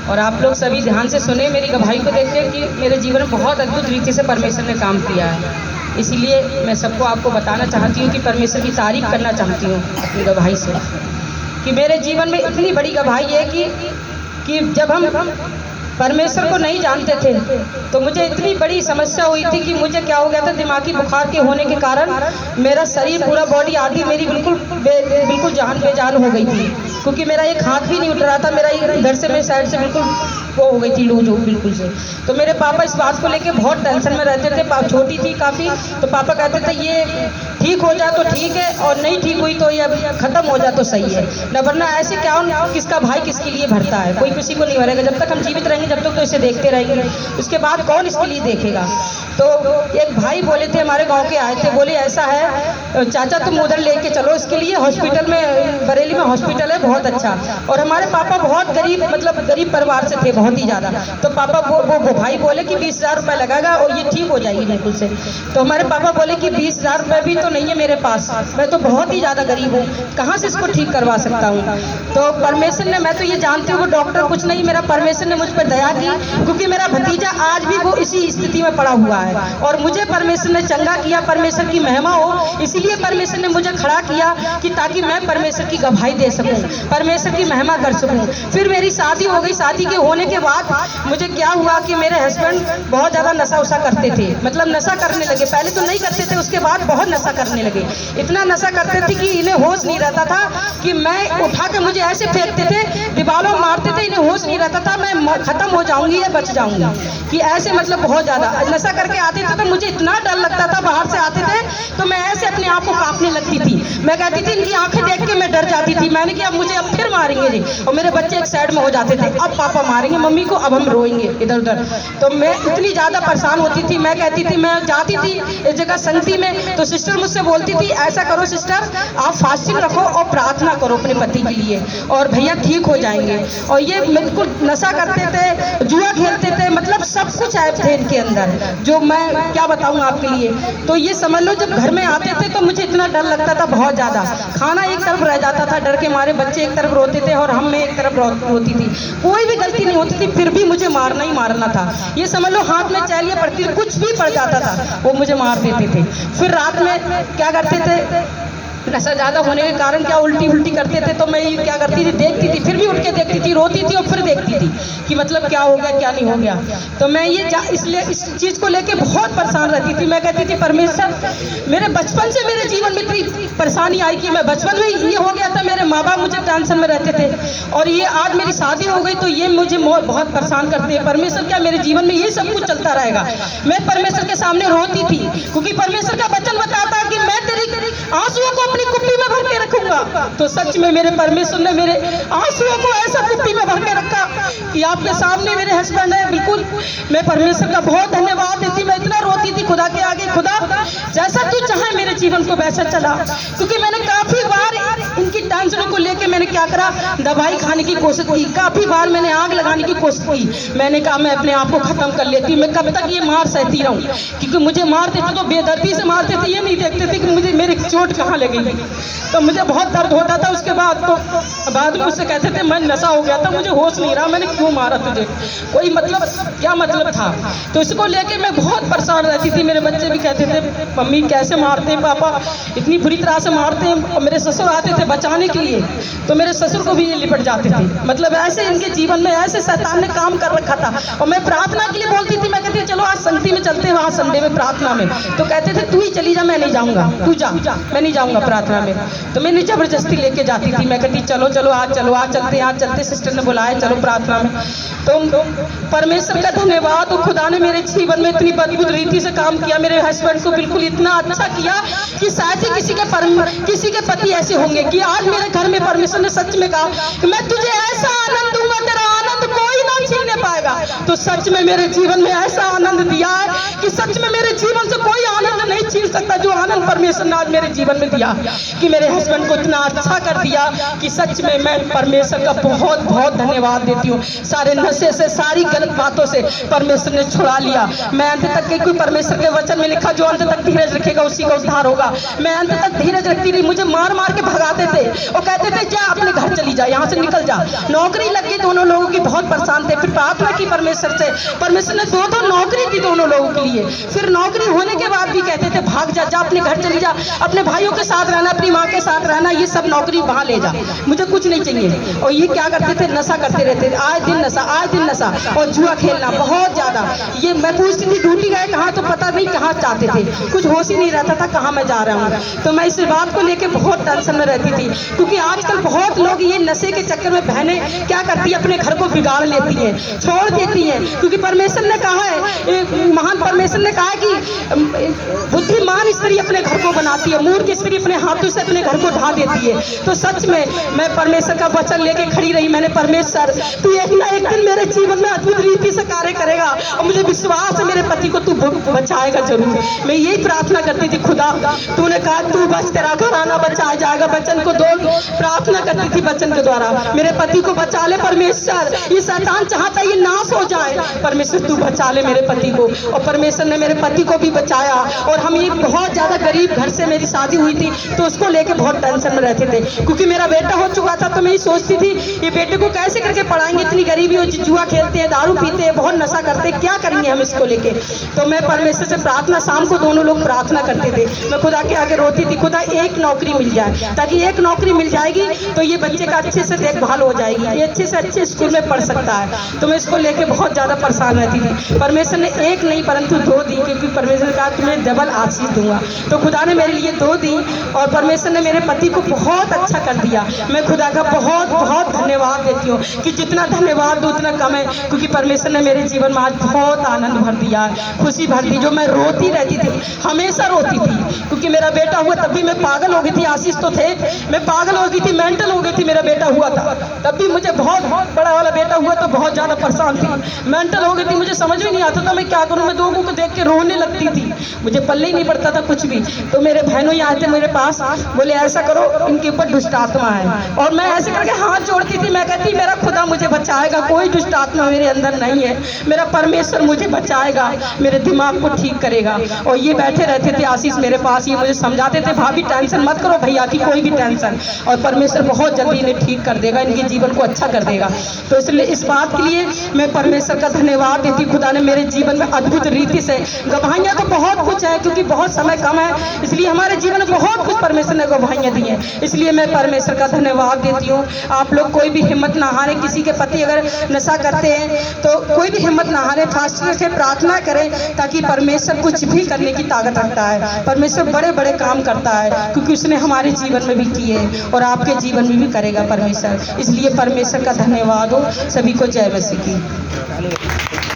और आप लोग सभी ध्यान से सुने मेरी गवाही को देखते कि मेरे जीवन में बहुत अद्भुत रीति से परमेश्वर ने काम किया है। इसीलिए मैं सबको आपको बताना चाहती हूँ कि परमेश्वर की तारीफ करना चाहती हूँ अपनी गवाही से, कि मेरे जीवन में इतनी बड़ी गवाही है कि जब हम परमेश्वर को नहीं जानते थे तो मुझे इतनी बड़ी समस्या हुई थी कि मुझे क्या हो गया था, दिमागी बुखार के होने के कारण मेरा शरीर पूरा बॉडी आदि मेरी बिल्कुल जान बेजान हो गई थी, क्योंकि मेरा एक हाथ भी नहीं उठ रहा था, मेरा इधर से मेरी साइड से बिल्कुल वो हो गई थी लूज हो बिल्कुल से। तो मेरे पापा इस बात को लेके बहुत टेंशन में रहते थे, छोटी थी काफ़ी, तो पापा कहते थे ये ठीक हो जाए तो ठीक है और नहीं ठीक हुई तो ये ख़त्म हो जाए तो सही है, न वरना ऐसे क्या किसका भाई किसके लिए भरता है, कोई किसी को नहीं भरेगा। जब तक हम जीवित रहेंगे जब तक तो इसे देखते रहेंगे, उसके बाद कौन इसके लिए देखेगा। तो एक भाई बोले थे हमारे गाँव के आए थे, बोले ऐसा है चाचा तुम उधर लेके चलो इसके लिए, हॉस्पिटल में बरेली में हॉस्पिटल है बहुत अच्छा। और हमारे पापा बहुत गरीब मतलब गरीब परिवार से थे बहुत ही ज़्यादा, तो पापा वो भाई बोले कि 20,000 रुपये लगेगा और ये ठीक हो जाएगी बिल्कुल से। तो हमारे पापा बोले कि 20,000 रुपये भी तो नहीं है मेरे पास, मैं तो बहुत ही ज़्यादा गरीब हूँ, कहाँ से इसको ठीक करवा सकता हूँ। तो परमेश्वर ने, मैं तो ये जानती हूँ वो डॉक्टर कुछ नहीं, मेरा परमेश्वर ने मुझ पर दया की, क्योंकि मेरा भतीजा आज भी वो इसी स्थिति में पड़ा हुआ है और मुझे परमेश्वर ने चंगा किया। परमेश्वर की महिमा हो, इसीलिए परमेश्वर ने मुझे खड़ा किया कि ताकि मैं परमेश्वर की गवाही दे सकूं, परमेश्वर की महिमा कर सकूं। फिर मेरी शादी हो गई, शादी के होने के बाद मुझे क्या हुआ कि मेरे हस्बैंड बहुत ज़्यादा नशा उशा करते थे, मतलब नशा करने लगे, पहले तो नहीं करते थे, उसके बाद बहुत नशा करने लगे, इतना नशा करते थे कि इन्हें होश नहीं रहता था, कि मैं उठा के मुझे ऐसे फेंकते थे, दीवारों मारते थे, इन्हें होश नहीं रहता था मैं खत्म हो जाऊंगी या बच जाऊंगी, कि ऐसे मतलब बहुत ज़्यादा नशा करके आते थे। तो मुझे इतना डर लगता था, बाहर से आते थे तो मैं ऐसे अपने आप को कांपने लगती थी, मैं कहती थी इनकी आंखें देख के मैं डर जाती थी, मैंने कि अब मुझे अब फिर मारेंगे जी। और मेरे बच्चे एक साइड में हो जाते थे, अब पापा मारेंगे मम्मी को, अब हम रोएंगे इधर उधर। तो मैं इतनी ज़्यादा परेशान होती थी, मैं कहती थी, मैं जाती थी इस जगह संगति में, तो सिस्टर मुझसे बोलती थी ऐसा करो सिस्टर आप फास्टिंग रखो और प्रार्थना करो अपने पति के लिए और भैया ठीक हो जाएंगे। और ये बिल्कुल नशा करते थे, जुआ खेलते थे, मतलब सब कुछ ऐप थे इनके अंदर, जो मैं क्या बताऊँ आपके लिए। तो ये समझ लो जब घर में आते थे तो मुझे इतना डर लगता था बहुत ज़्यादा, खाना एक तरफ रह जाता था डर के मारे, बच्चे एक तरफ रोते थे और हम मैं एक तरफ रोती थी, कोई भी गलती नहीं होती थी फिर भी मुझे मारना ही मारना था। ये समझ लो हाथ में चैलियाँ पड़ती थी, कुछ भी पड़ जाता था वो मुझे मार देते थे। फिर रात में क्या करते थे, नशा ज़्यादा होने के कारण क्या उल्टी करते थे, तो मैं क्या करती थी, देखती थी, फिर भी उठ के देखती थी, रोती थी और फिर देखती थी कि मतलब क्या हो गया क्या नहीं हो गया। तो मैं ये इसलिए इस चीज़ को लेके बहुत परेशान रहती थी। मैं कहती थी परमेश्वर मेरे बचपन से मेरे जीवन में इतनी परेशानी आई कि मैं बचपन में ये हो गया था, मेरे माँ बाप मुझे टेंशन में रहते थे और ये आज मेरी शादी हो गई तो ये मुझे बहुत परेशान करते हैं। परमेश्वर क्या मेरे जीवन में ये सब कुछ चलता रहेगा। मैं परमेश्वर के सामने रोती थी, क्योंकि परमेश्वर का वचन बताता है कि मैं तेरी आंसुओं को अपनी कुप्पी में भर के रखूंगा। तो सच में मेरे परमेश्वर ने मेरे आंसुओं को ऐसा कुप्पी में भर के रखा कि आपके सामने मेरे हस्बैंड है। बिल्कुल मैं परमेश्वर का बहुत धन्यवाद देती, मैं इतना रोती थी खुदा के आगे, खुदा जैसा तू चाहे मेरे जीवन को वैसा चला। क्योंकि मैंने काफी बार इनकी टेंशनों को लेके मैंने क्या करा, दवाई खाने की कोशिश की, काफी बार मैंने आग लगाने की कोशिश की। मैंने कहा मैं अपने आप को खत्म कर लेती, मैं कब तक ये मार सहती रहूं, क्योंकि मुझे मारते थे तो बेदर्दी से मारते थे, ये नहीं देखते थे कि मुझे मेरी चोट कहाँ लगेगी। तो मुझे बहुत दर्द होता था। उसके बाद में मुझसे कहते थे मैं नशा हो गया था, मुझे होश नहीं रहा, मैंने क्यों मारा तुझे, कोई मतलब क्या मतलब था। तो इसको लेके मैं बहुत परेशान रहती थी। मेरे बच्चे भी कहते थे मम्मी कैसे मारते हैं पापा, इतनी बुरी तरह से मारते हैं। और मेरे ससुर आते थे बचाने के लिए, तो मेरे ससुर को भी ये लिपट जाते थे। मतलब ऐसे इनके जीवन में ऐसे शैतान ने काम कर रखा था। और मैं प्रार्थना के लिए बोलती थी, मैं कहती थी चलो आज संगति में चलते हैं, वहाँ संडे में प्रार्थना में। तो कहते थे तू ही चली जा, मैं नहीं जाऊँगा, तू जा, मैं नहीं जाऊँगा प्रार्थना में। तो मैंने जबरदस्ती लेके जाती थी, मैं कहती चलो आज चलते, सिस्टर ने बुलाया चलो प्रार्थना में। तो परमेश्वर का धन्यवाद, तो खुदा ने मेरे जीवन में इतनी अद्भुत रीति से काम किया, मेरे हस्बैंड को बिल्कुल इतना अच्छा किया कि शायद ही किसी के पति ऐसे होंगे कि आज मेरे घर में परमेश्वर ने सच में कहा कि मैं तुझे ऐसा आनंद दूंगा, तेरा आनंद कोई ना छीनने पाएगा। तो सच में मेरे जीवन में ऐसा आनंद दिया है कि सच में मेरे जीवन से कोई आनंद नहीं छीन सकता जो आनंद परमेश्वर ने आज मेरे जीवन में दिया, कि मेरे हस्बैंड को इतना अच्छा कर दिया कि सच में मैं परमेश्वर का बहुत बहुत धन्यवाद देती हूँ। सारे नशे से, सारी गलत बातों से परमेश्वर ने छुड़ा लिया। मैं अंत तक कोई परमेश्वर के वचन में लिखा, जो अंत तक धीरज रखेगा उसी का उद्धार होगा। मैं अंत तक धीरज रखती रही। मुझे मार मार के भगाते थे और कहते थे जा अपने घर चली जा, यहाँ से निकल जा। नौकरी लग गई दोनों लोगों की, बहुत परेशान थे। फिर प्रार्थना की परमेश्वर से, परमेश्वर ने दो नौकरी दी दोनों लोगों के लिए। फिर नौकरी होने के बाद भी कहते थे भाग जा, जा अपने घर चली जा, अपने भाइयों के साथ रहना, अपनी माँ के साथ रहना, ये सब नौकरी वहाँ ले जा, मुझे कुछ नहीं चाहिए। और ये क्या करते थे, नशा करते रहते थे, आए दिन नशा, आए दिन नशा, और जुआ खेलना बहुत ज्यादा। ये मैं पूछती थी ड्यूटी गए कहाँ, तो पता नहीं कहाँ जाते थे, कुछ होश ही नहीं रहता था कहाँ मैं जा रहा हूँ। तो मैं इस बात को लेके बहुत टेंशन में रहती थी, क्योंकि आजकल बहुत लोग ये नशे के चक्कर में बहनें क्या करती है, अपने घर को बिगाड़ लेती हैं, छोड़ देती हैं। क्योंकि परमेश्वर ने कहा है, महान परमेश्वर ने कहा है कि बुद्धिमान स्त्री अपने घर को बनाती है, मूर्ख स्त्री अपने हाथों से अपने घर को ढा देती है। तो सच में मैं परमेश्वर का वचन लेके खड़ी रही। मैंने, परमेश्वर तू एक ना एक दिन मेरे जीवन में अद्भुत रीति से कार्य करेगा, और मुझे विश्वास है मेरे पति को तू बचाएगा जरूर। मैं यही प्रार्थना करती थी, खुदा तूने कहा तू बच, तेरा घराना बचाया जाएगा। वचन को दो प्रार्थना करती थी, वचन के द्वारा मेरे पति को बचा ले परमेश्वर। ये शैतान चाहता है ये नाश हो जाए, परमेश्वर तू बचा ले मेरे पति को। और परमेश्वर ने मेरे पति को भी बचाया। और हम ये बहुत ज्यादा गरीब घर से मेरी शादी हुई थी, तो उसको लेके बहुत टेंशन में रहते थे, क्योंकि मेरा बेटा हो चुका था। तो मैं ये सोचती थी ये बेटे को कैसे करके पढ़ाएंगे, इतनी गरीबी हो, जुआ खेलते हैं, दारू पीते हैं, बहुत नशा करते हैं, क्या करेंगे हम इसको लेके। तो मैं परमेश्वर से प्रार्थना, शाम को दोनों लोग प्रार्थना करते थे, मैं खुदा के आगे रोती थी, खुदा एक नौकरी मिल जाए, ताकि एक नौकरी मिल जाएगी तो ये बच्चे का अच्छे से देखभाल हो जाएगी, ये अच्छे से अच्छे स्कूल में पढ़ सकता है। तो मैं इसको लेके बहुत ज्यादा परेशान रहती थी। परमेश्वर ने एक नहीं परंतु दो दी, क्योंकि परमेश्वर ने कहा तुम्हें डबल आशीष दूंगा। तो खुदा ने मेरे लिए दो दी, और परमेश्वर ने मेरे पति को बहुत अच्छा कर दिया। मैं खुदा का बहुत बहुत धन्यवाद देती हूँ, कि जितना धन्यवाद दूँ उतना कम है, क्योंकि परमेश्वर ने मेरे जीवन में आज बहुत आनंद भर दिया, खुशी भर दी। जो मैं रोती रहती थी, हमेशा रोती थी, क्योंकि मेरा बेटा हुआ तब भी मैं पागल हो गई थी। आशीष तो थे, मैं पागल हो गई थी, मेंटल हो गई थी। मेरा बेटा हुआ था तब भी, मुझे बहुत बड़ा वाला बेटा हुआ तो बहुत ज्यादा परेशान थी, मेंटल हो गई थी, मुझे समझ में नहीं आता था मैं क्या करूँ। मैं लोगों को देख के रोने लगती थी, मुझे पल्ले ही नहीं पड़ता था कुछ भी। तो मेरे बहनों यहाँ आते मेरे पास, बोले ऐसा करो इनके ऊपर दुष्ट आत्मा है, और मैं ऐसे करके हाथ जोड़ती थी। मैं कहती मेरा खुदा मुझे बचाएगा, कोई दुष्ट आत्मा मेरे अंदर नहीं है, मेरा परमेश्वर मुझे बचाएगा, मेरे दिमाग को ठीक करेगा। और ये बैठे रहते थे आशीष मेरे पास, ये मुझे समझाते थे भाभी टेंशन मत करो भैया की, कोई भी टेंशन, और परमेश्वर बहुत जल्दी इन्हें ठीक कर देगा, इनके जीवन को अच्छा कर देगा। तो इसलिए इस बात के लिए मैं परमेश्वर का धन्यवाद देती। खुदा ने मेरे जीवन में अद्भुत रीति से, गवाहियाँ तो बहुत कुछ है, क्योंकि बहुत समय कम है, इसलिए हमारे जीवन में बहुत कुछ परमेश्वर ने गवाहियाँ दी हैं, इसलिए मैं परमेश्वर का धन्यवाद देती हूँ। आप लोग कोई भी हिम्मत ना हारे, किसी के पति अगर नशा करते हैं तो कोई भी हिम्मत ना हारे, फास्ट रखें, प्रार्थना करें, ताकि परमेश्वर कुछ भी करने की ताकत रखता है। परमेश्वर बड़े बड़े काम करता है, क्योंकि उसने हमारे जीवन में भी किए और आपके जीवन में भी करेगा परमेश्वर। इसलिए परमेश्वर का धन्यवाद हो। सभी को जय मसीह की।